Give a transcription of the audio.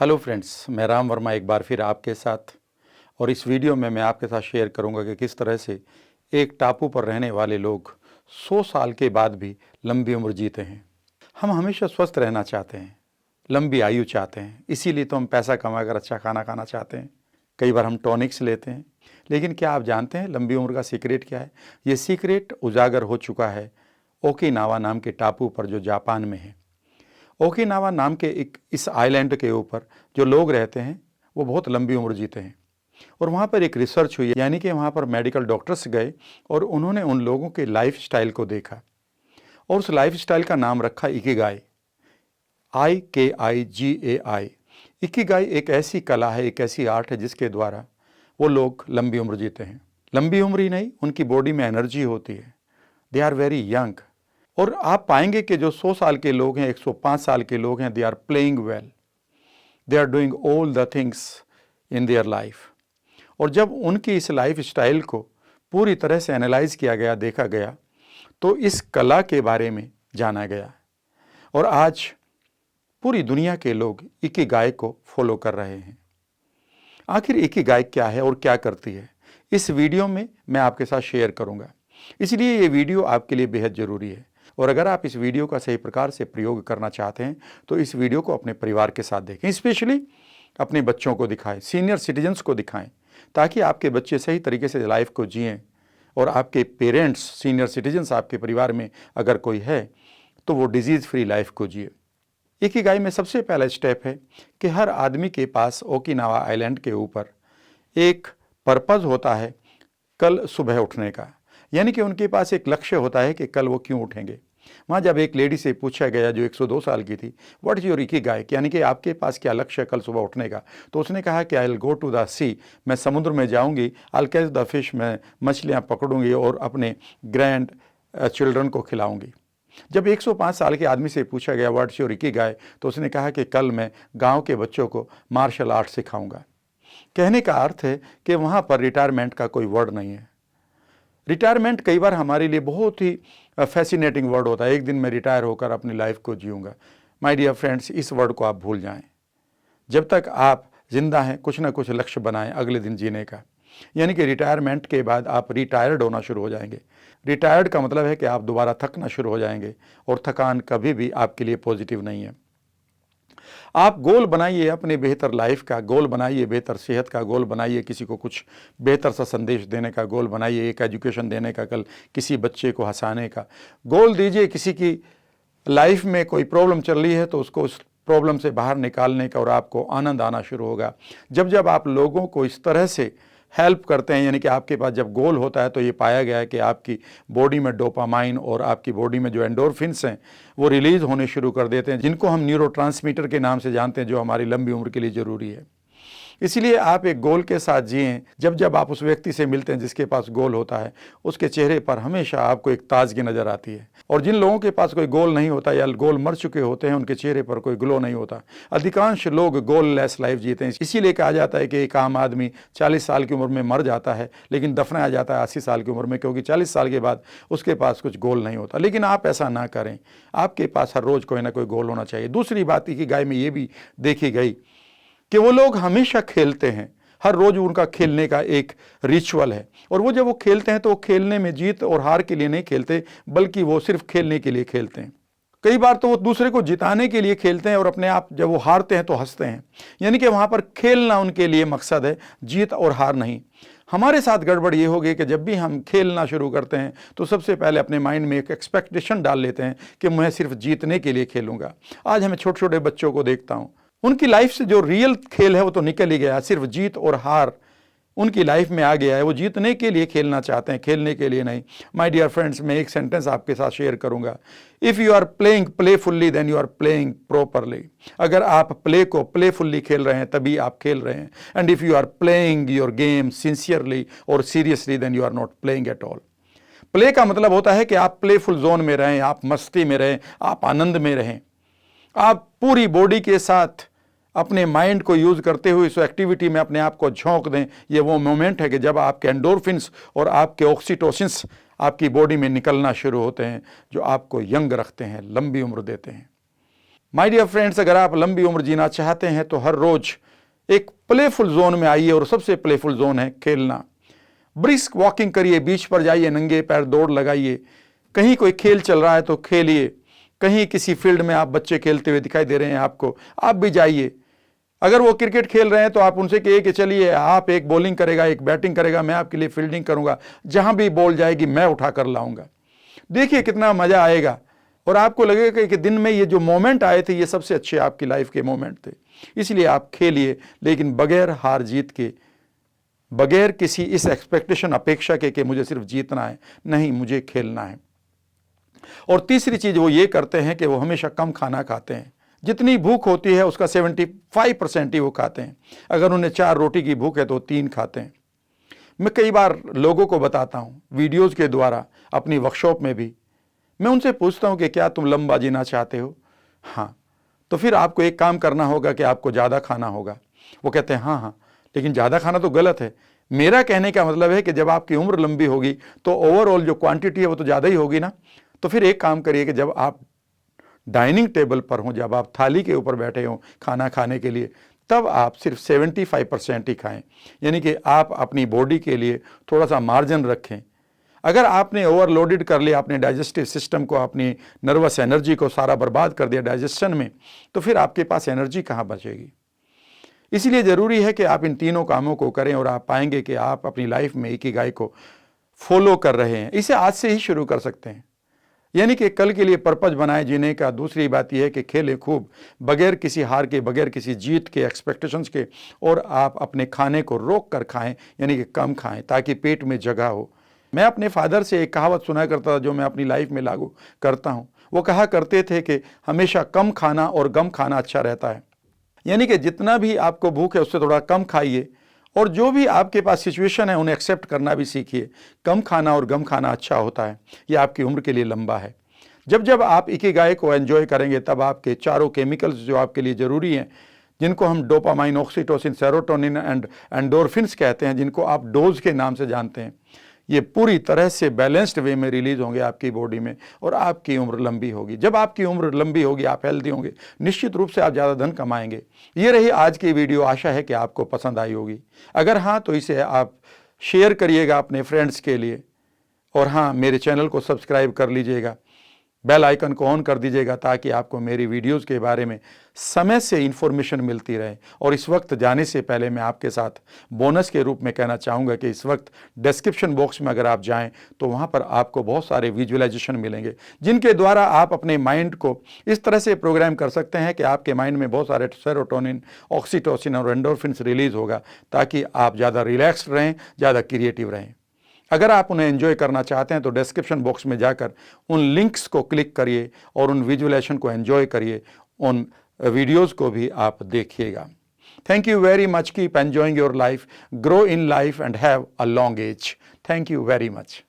Hello friends, मैं राम वर्मा एक बार फिर आपके साथ। और इस वीडियो में मैं आपके साथ शेयर करूंगा कि किस तरह से एक टापू पर रहने वाले लोग 100 साल के बाद भी लंबी उम्र जीते हैं। हम हमेशा स्वस्थ रहना चाहते हैं, लंबी आयु चाहते हैं, इसीलिए तो हम पैसा कमाकर अच्छा खाना खाना चाहते हैं। कई बार हम टॉनिक्स लेते हैं। लेकिन क्या आप जानते हैं लंबी उम्र का सीक्रेट क्या है? ये सीक्रेट उजागर हो चुका है ओकिनावा नाम के टापू पर, जो जापान में है। ओकिनावा नाम के एक इस आइलैंड के ऊपर जो लोग रहते हैं वो बहुत लंबी उम्र जीते हैं। और वहाँ पर एक रिसर्च हुई, यानी कि वहाँ पर मेडिकल डॉक्टर्स गए और उन्होंने उन लोगों के लाइफ स्टाइल को देखा और उस लाइफ स्टाइल का नाम रखा इकिगाई, IKIGAI। इकिगाई एक ऐसी कला है, एक ऐसी आर्ट है जिसके द्वारा वो लोग लंबी उम्र जीते हैं। लंबी उम्र ही नहीं, उनकी बॉडी में एनर्जी होती है, दे आर वेरी यंग। और आप पाएंगे कि जो 100 साल के लोग हैं, 105 साल के लोग हैं, they are playing well, they are doing all the things in their life. और जब उनकी इस लाइफ स्टाइल को पूरी तरह से एनालाइज किया गया, देखा गया, तो इस कला के बारे में जाना गया। और आज पूरी दुनिया के लोग इकिगाई को फॉलो कर रहे हैं। आखिर इकिगाई क्या है और क्या करती है, इस वीडियो में मैं आपके साथ शेयर करूंगा। इसलिए ये वीडियो आपके लिए बेहद ज़रूरी है। और अगर आप इस वीडियो का सही प्रकार से प्रयोग करना चाहते हैं तो इस वीडियो को अपने परिवार के साथ देखें, स्पेशली अपने बच्चों को दिखाएं, सीनियर सिटीजन्स को दिखाएं, ताकि आपके बच्चे सही तरीके से लाइफ को जिएं। और आपके पेरेंट्स, सीनियर सिटीजन्स आपके परिवार में अगर कोई है तो वो डिजीज़ फ्री लाइफ को जिए। इकिगाई में सबसे पहला स्टेप है कि हर आदमी के पास ओकिनावा आइलैंड के ऊपर एक पर्पज़ होता है कल सुबह उठने का, यानी कि उनके पास एक लक्ष्य होता है कि कल वो क्यों उठेंगे। वहाँ जब एक लेडी से पूछा गया जो 102 साल की थी, व्हाट इज़ योर इकिगाई, यानी कि आपके पास क्या लक्ष्य है कल सुबह उठने का, तो उसने कहा कि I will go to the sea, मैं समुद्र में जाऊँगी, I will catch the fish, मैं मछलियाँ पकड़ूंगी और अपने ग्रैंड चिल्ड्रन को खिलाऊंगी। जब 105 साल के आदमी से पूछा गया व्हाट इज़ योर इकिगाई, तो उसने कहा कि कल मैं गाँव के बच्चों को मार्शल आर्ट सिखाऊंगा। कहने का अर्थ है कि वहाँ पर रिटायरमेंट का कोई वर्ड नहीं है। रिटायरमेंट कई बार हमारे लिए बहुत ही फैसिनेटिंग वर्ड होता है, एक दिन मैं रिटायर होकर अपनी लाइफ को जीऊँगा। माय डियर फ्रेंड्स, इस वर्ड को आप भूल जाएं। जब तक आप जिंदा हैं कुछ ना कुछ लक्ष्य बनाएं अगले दिन जीने का, यानी कि रिटायरमेंट के बाद आप रिटायर्ड होना शुरू हो जाएंगे। रिटायर्ड का मतलब है कि आप दोबारा थकना शुरू हो जाएंगे और थकान कभी भी आपके लिए पॉजिटिव नहीं है। आप गोल बनाइए अपने बेहतर लाइफ का, गोल बनाइए बेहतर सेहत का, गोल बनाइए किसी को कुछ बेहतर सा संदेश देने का, गोल बनाइए एक एजुकेशन देने का, कल किसी बच्चे को हंसाने का गोल दीजिए। किसी की लाइफ में कोई प्रॉब्लम चल रही है तो उसको उस प्रॉब्लम से बाहर निकालने का, और आपको आनंद आना शुरू होगा जब जब आप लोगों को इस तरह से हेल्प करते हैं। यानी कि आपके पास जब गोल होता है तो ये पाया गया है कि आपकी बॉडी में डोपामाइन और आपकी बॉडी में जो एंडोर्फिन्स हैं वो रिलीज़ होने शुरू कर देते हैं, जिनको हम न्यूरोट्रांसमीटर के नाम से जानते हैं, जो हमारी लंबी उम्र के लिए ज़रूरी है। इसलिए आप एक गोल के साथ जिएं। जब जब आप उस व्यक्ति से मिलते हैं जिसके पास गोल होता है, उसके चेहरे पर हमेशा आपको एक ताजगी नज़र आती है। और जिन लोगों के पास कोई गोल नहीं होता या गोल मर चुके होते हैं, उनके चेहरे पर कोई ग्लो नहीं होता। अधिकांश लोग गोल लेस लाइफ जीते हैं। इसीलिए कहा जाता है कि एक आम आदमी 40 साल की उम्र में मर जाता है लेकिन दफनाया जाता है 80 साल की उम्र में, क्योंकि 40 साल के बाद उसके पास कुछ गोल नहीं होता। लेकिन आप ऐसा ना करें, आपके पास हर रोज़ कोई ना कोई गोल होना चाहिए। दूसरी बात इकिगाई में ये भी देखी गई कि वो लोग हमेशा खेलते हैं, हर रोज़ उनका खेलने का एक रिचुअल है। और वो जब वो खेलते हैं तो वो खेलने में जीत और हार के लिए नहीं खेलते, बल्कि वो सिर्फ खेलने के लिए खेलते हैं। कई बार तो वो दूसरे को जिताने के लिए खेलते हैं और अपने आप जब वो हारते हैं तो हंसते हैं। यानी कि वहाँ पर खेलना उनके लिए मकसद है, जीत और हार नहीं। हमारे साथ गड़बड़ ये हो गई कि जब भी हम खेलना शुरू करते हैं तो सबसे पहले अपने माइंड में एक एक्सपेक्टेशन डाल लेते हैं कि मैं सिर्फ जीतने के लिए खेलूँगा। आज हमें छोटे छोटे बच्चों को देखता हूँ, उनकी लाइफ से जो रियल खेल है वो तो निकल ही गया, सिर्फ जीत और हार उनकी लाइफ में आ गया है। वो जीतने के लिए खेलना चाहते हैं, खेलने के लिए नहीं। माय डियर फ्रेंड्स, मैं एक सेंटेंस आपके साथ शेयर करूंगा, if you are playing playfully then you are playing properly. अगर आप प्ले को प्लेफुल्ली खेल रहे हैं तभी आप खेल रहे हैं। And if you are playing your game sincerely और seriously then you are not playing at all. Play का मतलब होता है कि आप प्लेफुल जोन में रहें, आप मस्ती में रहें, आप आनंद में रहें, आप पूरी बॉडी के साथ अपने माइंड को यूज़ करते हुए इस एक्टिविटी में अपने आप को झोंक दें। ये वो मोमेंट है कि जब आपके एंडोर्फिन्स और आपके ऑक्सीटोसिन्स आपकी बॉडी में निकलना शुरू होते हैं, जो आपको यंग रखते हैं, लंबी उम्र देते हैं। माय डियर फ्रेंड्स, अगर आप लंबी उम्र जीना चाहते हैं तो हर रोज एक प्लेफुल जोन में आइए, और सबसे प्लेफुल जोन है खेलना। ब्रिस्क वॉकिंग करिए, बीच पर जाइए, नंगे पैर दौड़ लगाइए, कहीं कोई खेल चल रहा है तो खेलिए, कहीं किसी फील्ड में आप बच्चे खेलते हुए दिखाई दे रहे हैं आपको, आप भी जाइए। अगर वो क्रिकेट खेल रहे हैं तो आप उनसे कहिए कि चलिए आप एक बॉलिंग करेगा, एक बैटिंग करेगा, मैं आपके लिए फील्डिंग करूंगा, जहां भी बॉल जाएगी मैं उठा कर लाऊंगा। देखिए कितना मजा आएगा, और आपको लगेगा कि दिन में ये जो मोमेंट आए थे ये सबसे अच्छे आपकी लाइफ के मोमेंट थे। इसलिए आप खेलिए, लेकिन बगैर हार जीत के, बगैर किसी इस एक्सपेक्टेशन, अपेक्षा के कि मुझे सिर्फ जीतना है, नहीं, मुझे खेलना है। और तीसरी चीज वो ये करते हैं कि वो हमेशा कम खाना खाते हैं। जितनी भूख होती है उसका 75% ही वो खाते हैं। अगर उन्हें 4 रोटी की भूख है तो 3 खाते हैं। मैं कई बार लोगों को बताता हूँ वीडियोज़ के द्वारा, अपनी वर्कशॉप में भी मैं उनसे पूछता हूँ कि क्या तुम लंबा जीना चाहते हो? हाँ। तो फिर आपको एक काम करना होगा कि आपको ज़्यादा खाना होगा। वो कहते हैं हाँ हाँ, लेकिन ज़्यादा खाना तो गलत है। मेरा कहने का मतलब है कि जब आपकी उम्र लंबी होगी तो ओवरऑल जो क्वांटिटी है वो तो ज़्यादा ही होगी ना। तो फिर एक काम करिए कि जब आप डाइनिंग टेबल पर हों, जब आप थाली के ऊपर बैठे हों खाना खाने के लिए, तब आप सिर्फ 75% ही खाएं। यानी कि आप अपनी बॉडी के लिए थोड़ा सा मार्जिन रखें। अगर आपने ओवरलोडेड कर लिया अपने डाइजेस्टिव सिस्टम को, अपनी नर्वस एनर्जी को सारा बर्बाद कर दिया डाइजेशन में, तो फिर आपके पास एनर्जी कहाँ बचेगी। इसलिए ज़रूरी है कि आप इन तीनों कामों को करें, और आप पाएंगे कि आप अपनी लाइफ में इकिगाई को फॉलो कर रहे हैं। इसे आज से ही शुरू कर सकते हैं, यानी कि कल के लिए पर्पज बनाए जीने का। दूसरी बात यह है कि खेलें खूब, बगैर किसी हार के, बगैर किसी जीत के, एक्सपेक्टेशंस के, और आप अपने खाने को रोक कर खाएं, यानी कि कम खाएं, ताकि पेट में जगह हो। मैं अपने फादर से एक कहावत सुना करता था जो मैं अपनी लाइफ में लागू करता हूँ। वो कहा करते थे कि हमेशा कम खाना और गम खाना अच्छा रहता है। यानी कि जितना भी आपको भूख है उससे थोड़ा कम खाइए, और जो भी आपके पास सिचुएशन है उन्हें एक्सेप्ट करना भी सीखिए। कम खाना और गम खाना अच्छा होता है, ये आपकी उम्र के लिए लंबा है। जब जब आप इकिगाई को एंजॉय करेंगे तब आपके चारों केमिकल्स जो आपके लिए ज़रूरी हैं, जिनको हम dopamine, oxytocin, serotonin and endorphins कहते हैं, जिनको आप डोज के नाम से जानते हैं, ये पूरी तरह से बैलेंस्ड वे में रिलीज होंगे आपकी बॉडी में, और आपकी उम्र लंबी होगी। जब आपकी उम्र लंबी होगी, आप हेल्दी होंगे, निश्चित रूप से आप ज़्यादा धन कमाएंगे। ये रही आज की वीडियो, आशा है कि आपको पसंद आई होगी। अगर हाँ तो इसे आप शेयर करिएगा अपने फ्रेंड्स के लिए, और हाँ, मेरे चैनल को सब्सक्राइब कर लीजिएगा, बेल आइकन को ऑन कर दीजिएगा, ताकि आपको मेरी वीडियोस के बारे में समय से इंफॉर्मेशन मिलती रहे। और इस वक्त जाने से पहले मैं आपके साथ बोनस के रूप में कहना चाहूँगा कि इस वक्त डिस्क्रिप्शन बॉक्स में अगर आप जाएं तो वहाँ पर आपको बहुत सारे विजुअलाइजेशन मिलेंगे, जिनके द्वारा आप अपने माइंड को इस तरह से प्रोग्राम कर सकते हैं कि आपके माइंड में बहुत सारे सेरोटोनिन, ऑक्सीटोसिन और एंडोर्फिन्स रिलीज होगा, ताकि आप ज़्यादा रिलैक्स्ड रहें, ज़्यादा क्रिएटिव रहें। अगर आप उन्हें एंजॉय करना चाहते हैं तो डिस्क्रिप्शन बॉक्स में जाकर उन लिंक्स को क्लिक करिए और उन विजुअलाइजेशन को एंजॉय करिए, उन वीडियोस को भी आप देखिएगा। Thank you very much. Keep enjoying your life, grow in life and have a long age. Thank you very much.